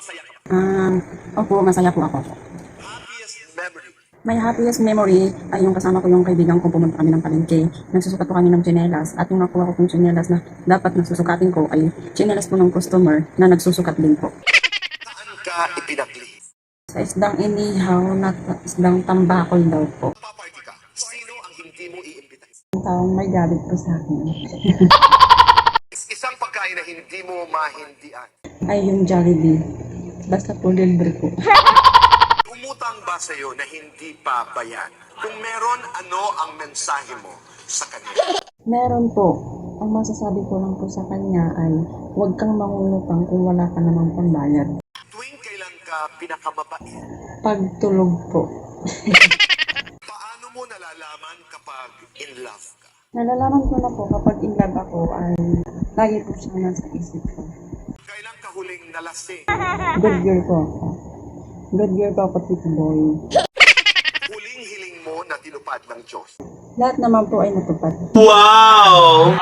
masaya ka ba? Opo, masaya po ako. Happiest memory. My happiest memory ay yung kasama ko yung kaibigan ko, pumunta kami ng palengke. Nagsusukat po kami ng tsinelas at yung nakuha ko pong tsinelas na dapat nasusukatin ko ay tsinelas po ng customer na nagsusukat din po. Saan ka ipinakli? Sa isdang inihaw na isdang tambakol daw po. Paparty ka. Sino ang hindi mo iimbita? Ang taong may galit po sa akin Isang pagkain na hindi mo mahindian. ay yung Jollibee. Basta po libre po. Umutang ba sa'yo na hindi pa bayan? Kung meron, ano ang mensahe mo sa kanya? Meron po. Ang masasabi ko lang po sa kanya ay huwag kang mangungutang kung wala ka namang pambayad. Tuwing kailan ka pinakamabait? Pagtulog po. Paano mo nalalaman kapag in love ka? Nalalaman ko na po kapag in love ako ay lagi po siya nasa isip ko. Kailan ka huling nalasing? Good girl po ako. Good girl po ako, Tito Boy. Huling hiling mo na tinupad ng Diyos? Lahat naman po ay natupad. Wow!